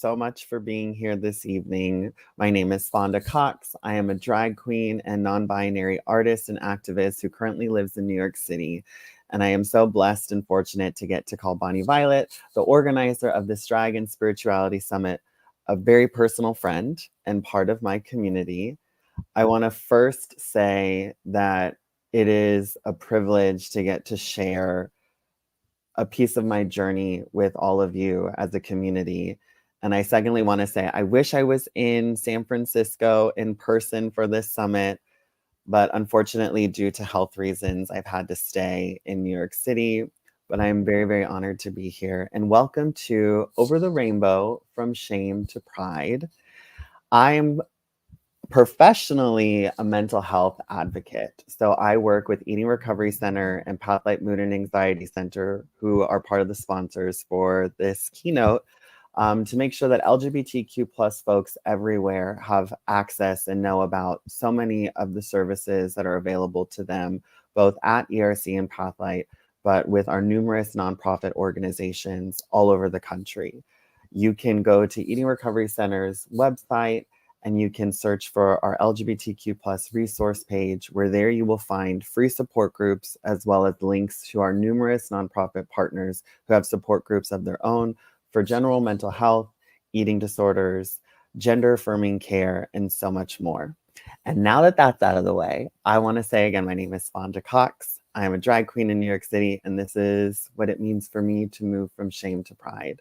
so much for being here this evening. My name is Fonda Koxx. I am a drag queen and non-binary artist and activist who currently lives in New York City. And I am so blessed and fortunate to get to call Bonnie Violet, the organizer of this Drag and Spirituality Summit, a very personal friend and part of my community. I want to first say that it is a privilege to get to share a piece of my journey with all of you as a community. And I secondly want to say, I wish I was in San Francisco in person for this summit, but unfortunately, due to health reasons, I've had to stay in New York City. But I am very, very honored to be here. And welcome to Over the Rainbow, From Shame to Pride. I'm professionally a mental health advocate. So I work with Eating Recovery Center and Pathlight Mood and Anxiety Center, who are part of the sponsors for this keynote, to make sure that LGBTQ plus folks everywhere have access and know about so many of the services that are available to them, both at ERC and Pathlight, but with our numerous nonprofit organizations all over the country. You can go to Eating Recovery Center's website and you can search for our LGBTQ plus resource page, where there you will find free support groups, as well as links to our numerous nonprofit partners who have support groups of their own for general mental health, eating disorders, gender affirming care, and so much more. And now that that's out of the way, I want to say again, my name is Fonda Koxx. I am a drag queen in New York City, and this is what it means for me to move from shame to pride.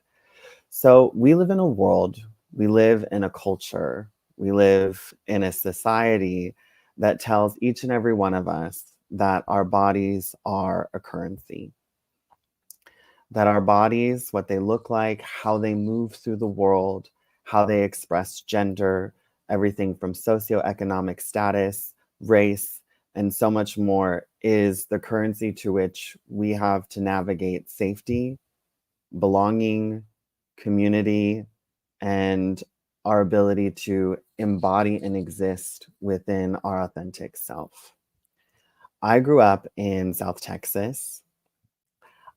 So we live in a world, we live in a culture, we live in a society that tells each and every one of us that our bodies are a currency. That our bodies, what they look like, how they move through the world, how they express gender, everything from socioeconomic status, race, and so much more, is the currency to which we have to navigate safety, belonging, community, and our ability to embody and exist within our authentic self. I grew up in South Texas.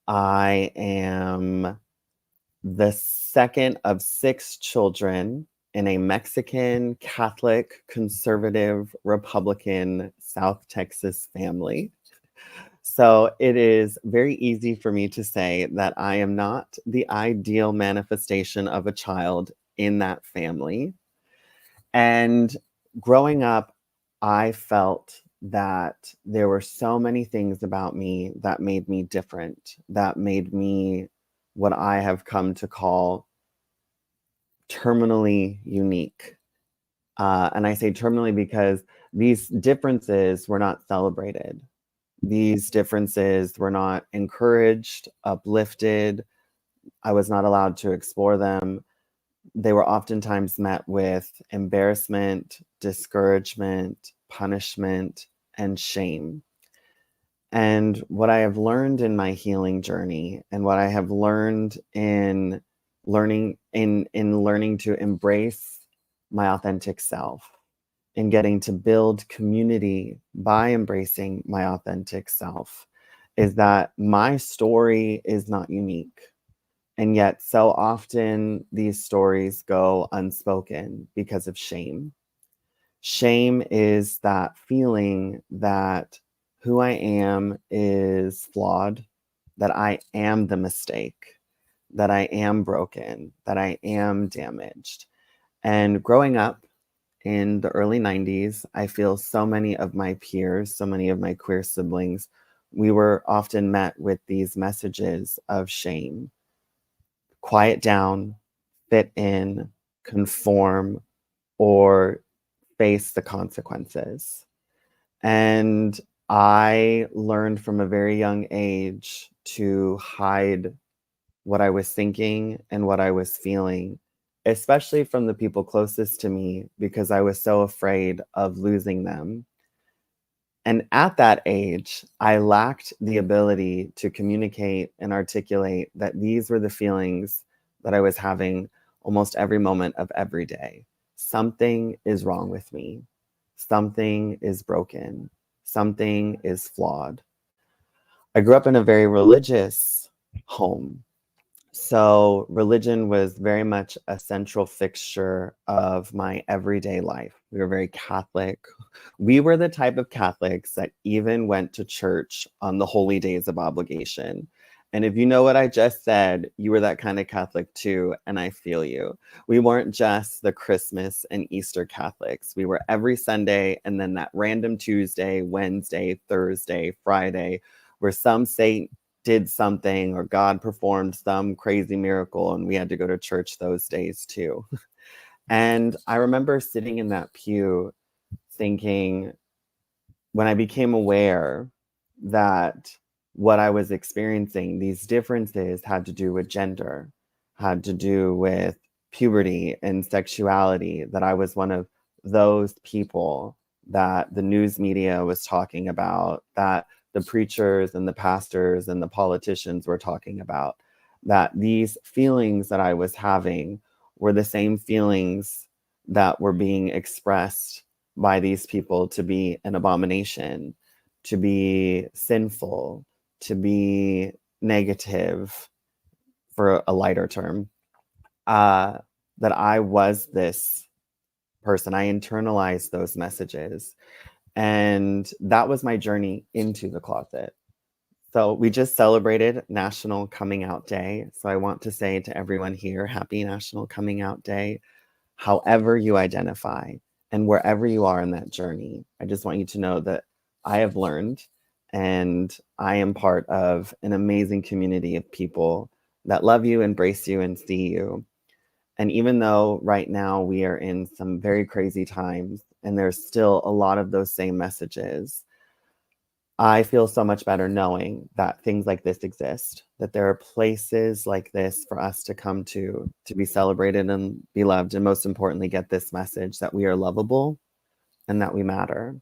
I am the second of 6 children in a Mexican, Catholic, conservative, Republican South Texas family. So it is very easy for me to say that I am not the ideal manifestation of a child in that family. And growing up, I felt that there were so many things about me that made me different, that made me what I have come to call terminally unique. And I say terminally because these differences were not celebrated. These differences were not encouraged, uplifted. I was not allowed to explore them. They were oftentimes met with embarrassment, discouragement, punishment, and shame. And what I have learned in my healing journey, and what I have learned in learning to embrace my authentic self, in getting to build community by embracing my authentic self, is that my story is not unique. And yet, so often these stories go unspoken because of shame. Shame is that feeling that who I am is flawed, that I am the mistake, that I am broken, that I am damaged. And growing up in the early 90s, I feel so many of my peers, so many of my queer siblings, we were often met with these messages of shame. Quiet down, fit in, conform, or face the consequences. And I learned from a very young age to hide what I was thinking and what I was feeling, especially from the people closest to me, because I was so afraid of losing them. And at that age, I lacked the ability to communicate and articulate that these were the feelings that I was having almost every moment of every day. Something is wrong with me. Something is broken. Something is flawed. I grew up in a very religious home. So religion was very much a central fixture of my everyday life. We were very Catholic. We were the type of Catholics that even went to church on the holy days of obligation. And if you know what I just said, you were that kind of Catholic too, and I feel you. We weren't just the Christmas and Easter Catholics. We were every Sunday and then that random Tuesday, Wednesday, Thursday, Friday, where some saint did something or God performed some crazy miracle and we had to go to church those days too. And I remember sitting in that pew thinking, when I became aware that what I was experiencing, these differences had to do with gender, had to do with puberty and sexuality, that I was one of those people that the news media was talking about, that the preachers and the pastors and the politicians were talking about, that these feelings that I was having were the same feelings that were being expressed by these people to be an abomination, to be sinful, to be negative, for a lighter term, uh, that I was this person. I internalized those messages. And that was my journey into the closet. So we just celebrated National Coming Out Day. So I want to say to everyone here, happy National Coming Out Day. However you identify and wherever you are in that journey, I just want you to know that I have learned and I am part of an amazing community of people that love you, embrace you, and see you. And even though right now we are in some very crazy times and there's still a lot of those same messages, I feel so much better knowing that things like this exist, that there are places like this for us to come to be celebrated and be loved, and most importantly, get this message that we are lovable and that we matter.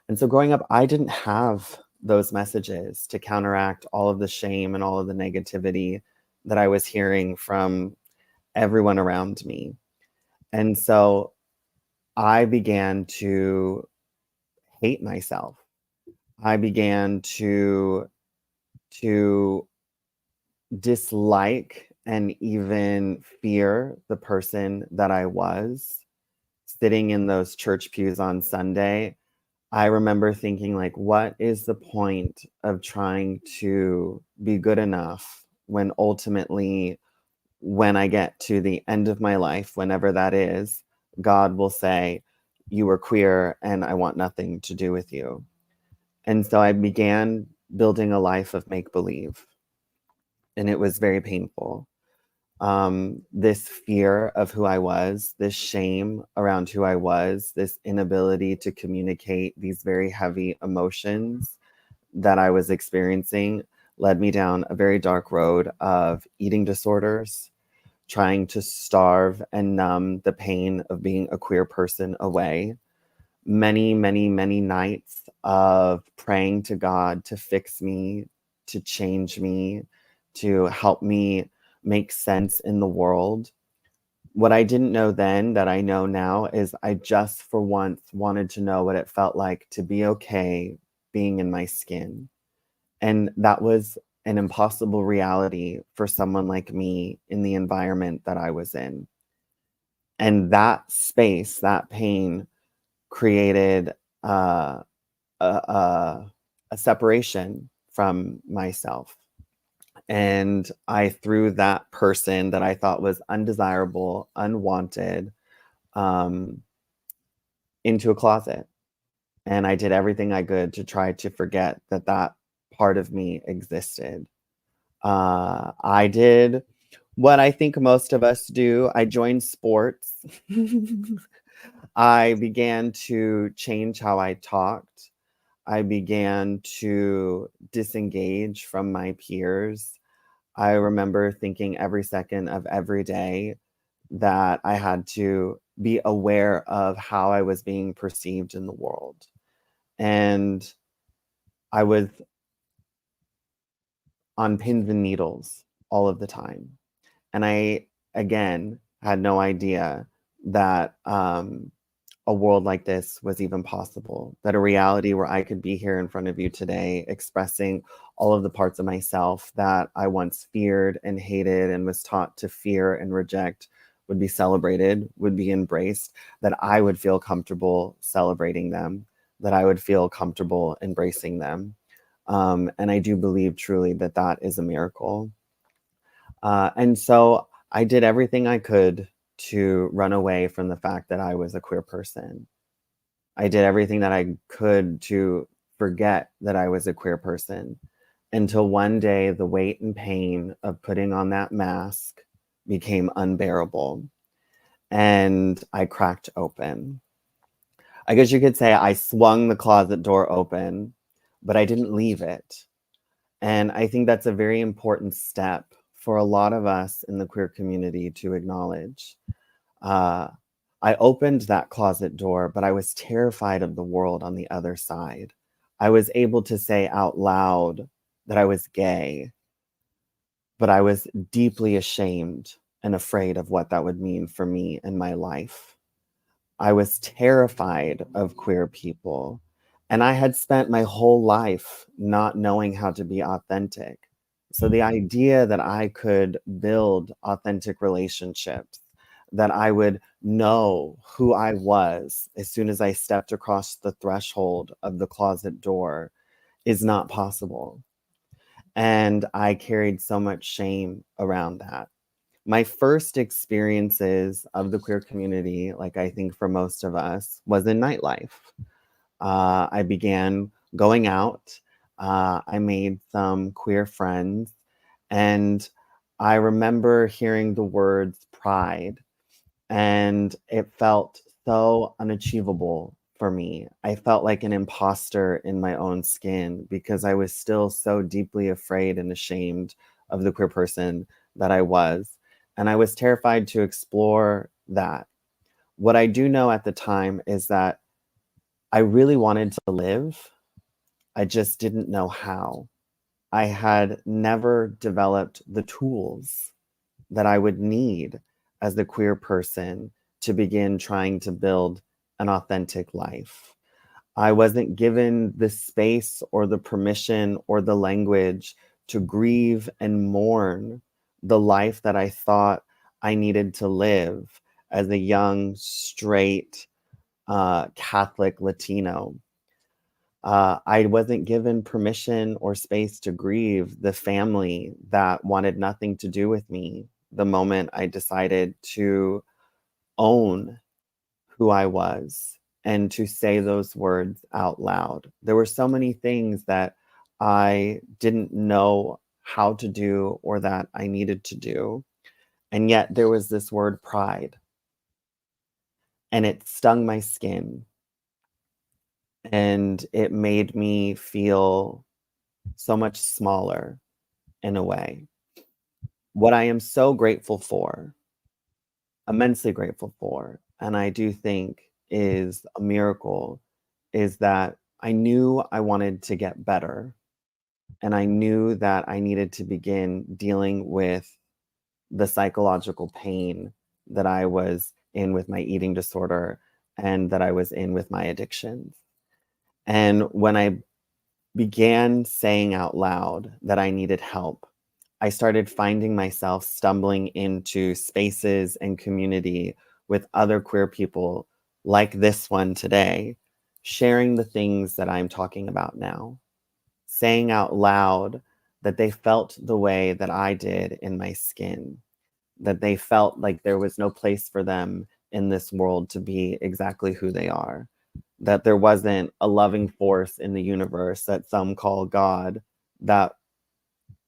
And so growing up, I didn't have those messages to counteract all of the shame and all of the negativity that I was hearing from everyone around me. And so I began to hate myself. I began to dislike and even fear the person that I was sitting in those church pews on Sunday. I remember thinking, like, what is the point of trying to be good enough when ultimately, when I get to the end of my life, whenever that is, God will say, you were queer and I want nothing to do with you. And so I began building a life of make believe, and it was very painful. This fear of who I was, this shame around who I was, this inability to communicate these very heavy emotions that I was experiencing led me down a very dark road of eating disorders, trying to starve and numb the pain of being a queer person away. Many, many, many nights of praying to God to fix me, to change me, to help me make sense in the world. What I didn't know then that I know now is I just for once wanted to know what it felt like to be okay being in my skin. And that was an impossible reality for someone like me in the environment that I was in. And that space, that pain created a, a, a separation from myself. And I threw that person that I thought was undesirable, unwanted, um, into a closet. And I did everything I could to try to forget that that part of me existed. I did what I think most of us do. I joined sports. I began to change how I talked. I began to disengage from my peers. I remember thinking every second of every day that I had to be aware of how I was being perceived in the world. And I was on pins and needles all of the time. And I, again, had no idea that a world like this was even possible, that a reality where I could be here in front of you today expressing all of the parts of myself that I once feared and hated and was taught to fear and reject would be celebrated, would be embraced, that I would feel comfortable celebrating them, that I would feel comfortable embracing them. And I do believe truly that that is a miracle. And so I did everything I could to run away from the fact that I was a queer person. I did everything that I could to forget that I was a queer person until one day the weight and pain of putting on that mask became unbearable and I cracked open. I guess you could say I swung the closet door open, but I didn't leave it. And I think that's a very important step for a lot of us in the queer community to acknowledge. Uh, I opened that closet door, but I was terrified of the world on the other side. I was able to say out loud that I was gay, but I was deeply ashamed and afraid of what that would mean for me in my life. I was terrified of queer people. And I had spent my whole life not knowing how to be authentic. So the idea that I could build authentic relationships, that I would know who I was as soon as I stepped across the threshold of the closet door is not possible. And I carried so much shame around that. My first experiences of the queer community, like I think for most of us, was in nightlife. I began going out. I made some queer friends, and I remember hearing the words pride, and it felt so unachievable for me. I felt like an imposter in my own skin because I was still so deeply afraid and ashamed of the queer person that I was. And I was terrified to explore that. What I do know at the time is that I really wanted to live. I just didn't know how. I had never developed the tools that I would need as the queer person to begin trying to build an authentic life. I wasn't given the space or the permission or the language to grieve and mourn the life that I thought I needed to live as a young, straight, Catholic Latino. I wasn't given permission or space to grieve the family that wanted nothing to do with me the moment I decided to own who I was and to say those words out loud. There were so many things that I didn't know how to do or that I needed to do. And yet there was this word pride, and it stung my skin and it made me feel so much smaller in a way. What I am so grateful for, immensely grateful for, and I do think is a miracle, is that I knew I wanted to get better. And I knew that I needed to begin dealing with the psychological pain that I was in with my eating disorder and that I was in with my addictions. And when I began saying out loud that I needed help, I started finding myself stumbling into spaces and community with other queer people like this one today, sharing the things that I'm talking about now, saying out loud that they felt the way that I did in my skin, that they felt like there was no place for them in this world to be exactly who they are, that there wasn't a loving force in the universe that some call God that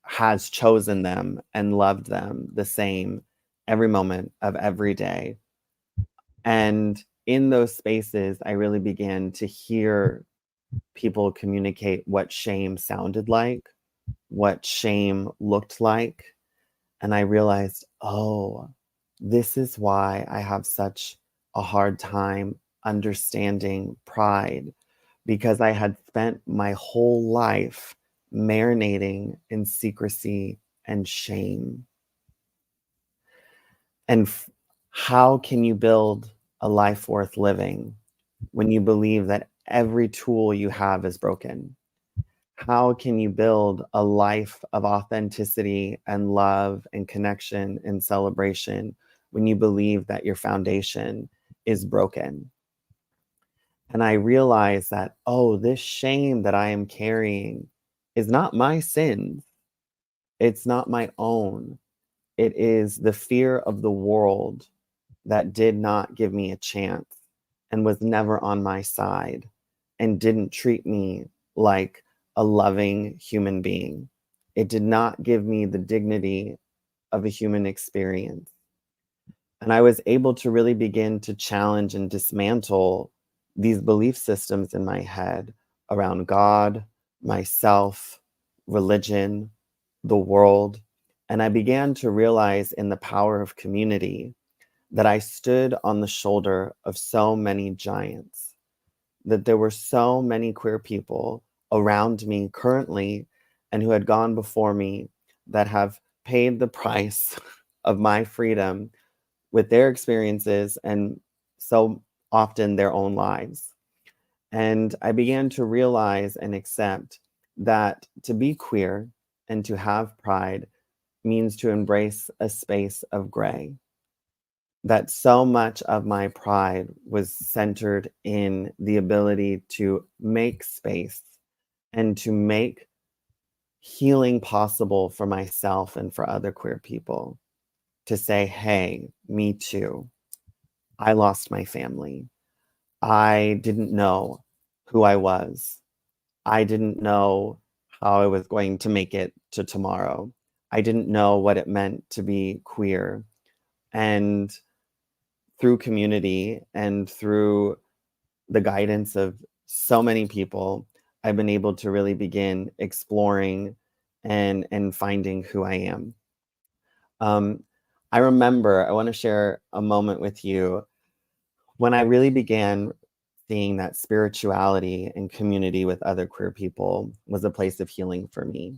has chosen them and loved them the same every moment of every day. And in those spaces, I really began to hear people communicate what shame sounded like, what shame looked like. And I realized, oh, this is why I have such a hard time understanding pride, because I had spent my whole life marinating in secrecy and shame. And how can you build a life worth living when you believe that every tool you have is broken? How can you build a life of authenticity and love and connection and celebration when you believe that your foundation is broken? And I realized that, oh, this shame that I am carrying is not my sin. It's not my own. It is the fear of the world that did not give me a chance and was never on my side and didn't treat me like a loving human being. It did not give me the dignity of a human experience. And I was able to really begin to challenge and dismantle these belief systems in my head around God, myself, religion, the world. And I began to realize in the power of community that I stood on the shoulder of so many giants, that there were so many queer people around me currently and who had gone before me that have paid the price of my freedom with their experiences and so often their own lives. And I began to realize and accept that to be queer and to have pride means to embrace a space of gray. That so much of my pride was centered in the ability to make space and to make healing possible for myself and for other queer people. To say, hey, me too. I lost my family. I didn't know who I was. I didn't know how I was going to make it to tomorrow. I didn't know what it meant to be queer. And through community and through the guidance of so many people, I've been able to really begin exploring and finding who I am. Um, I remember, I want to share a moment with you when I really began seeing that spirituality and community with other queer people was a place of healing for me.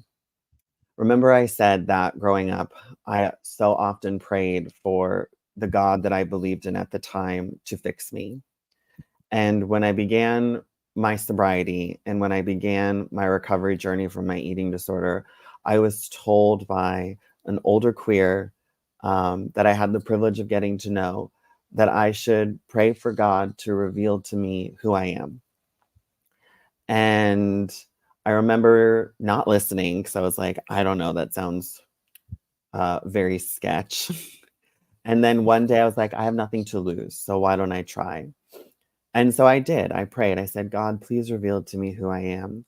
Remember, I said that growing up, I so often prayed for the God that I believed in at the time to fix me. And when I began my sobriety and when I began my recovery journey from my eating disorder, I was told by an older queer that I had the privilege of getting to know that I should pray for God to reveal to me who I am. And I remember not listening because I was like, I don't know, that sounds very sketch. And then one day I was like, I have nothing to lose, so why don't I try? And so I did. I prayed. I said, God, please reveal to me who I am.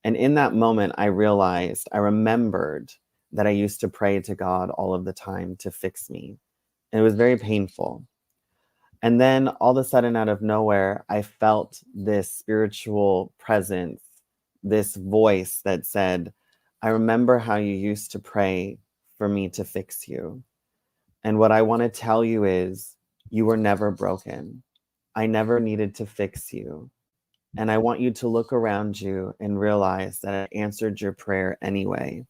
And in that moment, I realized, I remembered that I used to pray to God all of the time to fix me. And it was very painful. And then all of a sudden, out of nowhere, I felt this spiritual presence, this voice that said, I remember how you used to pray for me to fix you. And what I want to tell you is, you were never broken. I never needed to fix you. And I want you to look around you and realize that I answered your prayer anyway.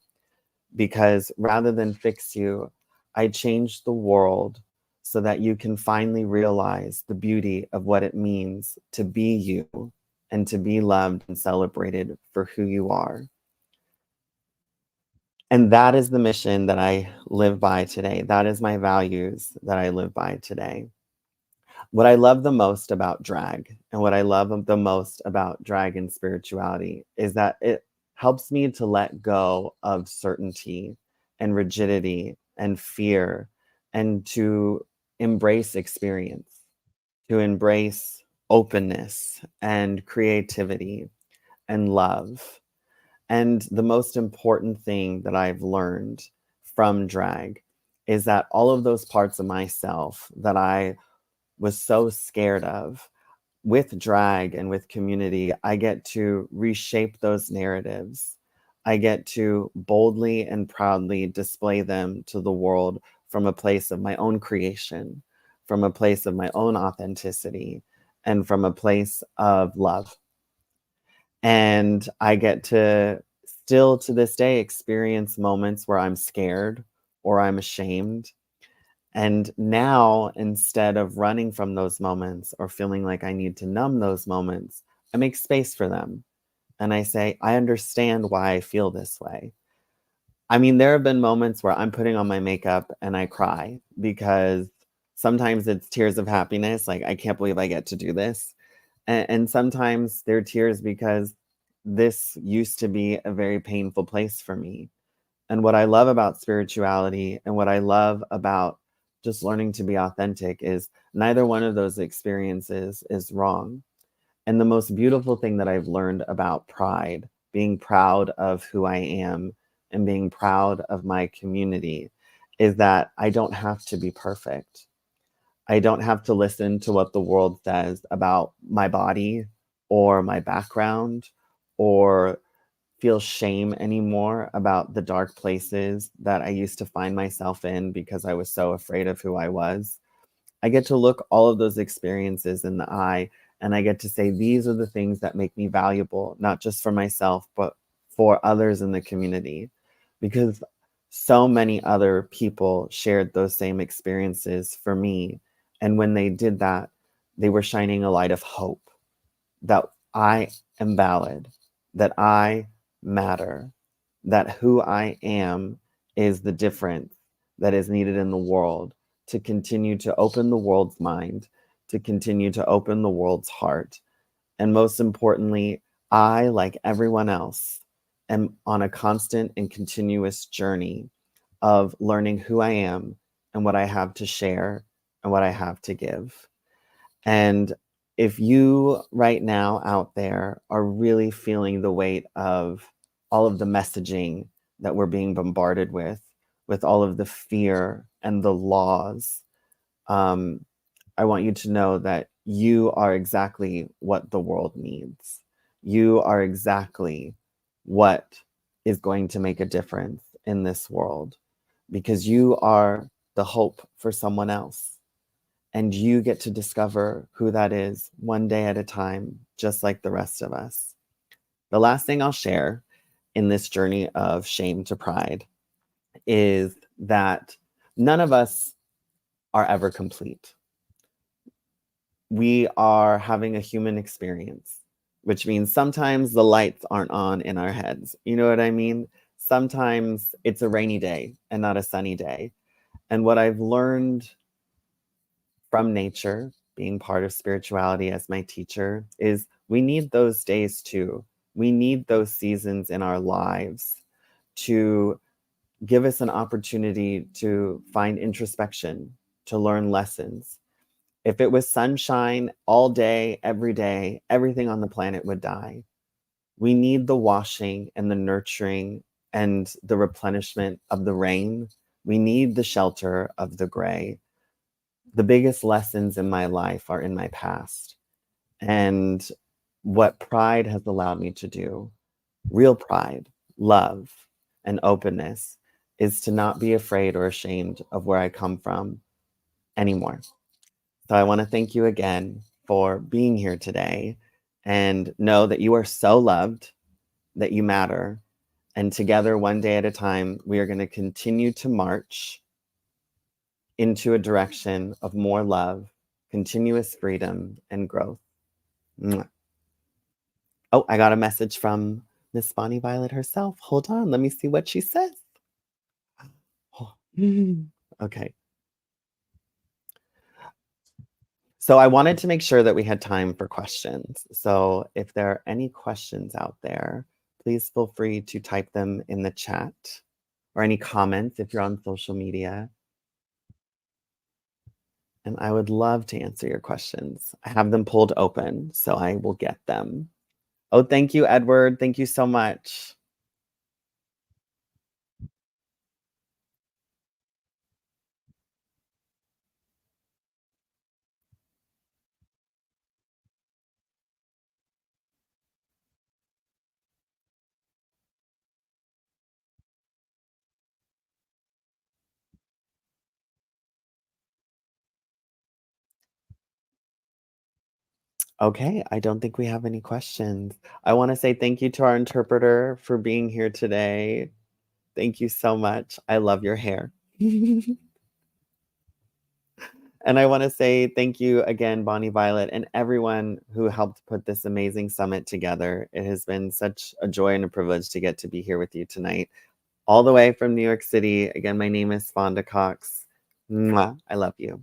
Because rather than fix you, I changed the world so that you can finally realize the beauty of what it means to be you and to be loved and celebrated for who you are. And that is the mission that I live by today. That is my values that I live by today. What I love the most about drag and what I love the most about drag and spirituality is that it helps me to let go of certainty and rigidity and fear and to embrace experience, to embrace openness and creativity and love. And the most important thing that I've learned from drag is that all of those parts of myself that I was so scared of, with drag and with community, I get to reshape those narratives. I get to boldly and proudly display them to the world from a place of my own creation, from a place of my own authenticity, and from a place of love. And I get to still to this day experience moments where I'm scared or I'm ashamed. And now, instead of running from those moments or feeling like I need to numb those moments, I make space for them. And I say, I understand why I feel this way. I mean, there have been moments where I'm putting on my makeup and I cry because sometimes it's tears of happiness, like, I can't believe I get to do this. And sometimes they're tears because this used to be a very painful place for me. And what I love about spirituality and what I love about just learning to be authentic is neither one of those experiences is wrong. And the most beautiful thing that I've learned about pride, being proud of who I am and being proud of my community, is that I don't have to be perfect. I don't have to listen to what the world says about my body or my background or feel shame anymore about the dark places that I used to find myself in because I was so afraid of who I was. I get to look all of those experiences in the eye and I get to say, these are the things that make me valuable, not just for myself, but for others in the community. Because so many other people shared those same experiences for me. And when they did that, they were shining a light of hope that I am valid, that I matter, that who I am is the difference that is needed in the world to continue to open the world's mind, to continue to open the world's heart. And most importantly, I, like everyone else, am on a constant and continuous journey of learning who I am and what I have to share and what I have to give. And if you right now out there are really feeling the weight of all of the messaging that we're being bombarded with all of the fear and the laws, um, I want you to know that you are exactly what the world needs. You are exactly what is going to make a difference in this world because you are the hope for someone else. And you get to discover who that is one day at a time, just like the rest of us. The last thing I'll share in this journey of shame to pride is that none of us are ever complete. We are having a human experience, which means sometimes the lights aren't on in our heads. You know what I mean? Sometimes it's a rainy day and not a sunny day. And what I've learned from nature, being part of spirituality as my teacher, is we need those days too. We need those seasons in our lives to give us an opportunity to find introspection, to learn lessons. If it was sunshine all day, every day, everything on the planet would die. We need the washing and the nurturing and the replenishment of the rain. We need the shelter of the gray. The biggest lessons in my life are in my past. And what pride has allowed me to do, real pride, love, and openness, is to not be afraid or ashamed of where I come from anymore. So I want to thank you again for being here today and know that you are so loved, that you matter. And together, one day at a time, we are going to continue to march into a direction of more love, continuous freedom, and growth. Mwah. Oh, I got a message from Miss Bonnie Violet herself. Hold on, let me see what she says. Oh, okay. So I wanted to make sure that we had time for questions. So if there are any questions out there, please feel free to type them in the chat or any comments if you're on social media. And I would love to answer your questions. I have them pulled open, so I will get them. Oh, thank you, Edward. Thank you so much. Okay, I don't think we have any questions. I want to say thank you to our interpreter for being here today. Thank you so much. I love your hair. And I want to say thank you again, Bonnie Violet, and everyone who helped put this amazing summit together. It has been such a joy and a privilege to get to be here with you tonight. All the way from New York City. Again, my name is Fonda Koxx. Mwah. I love you.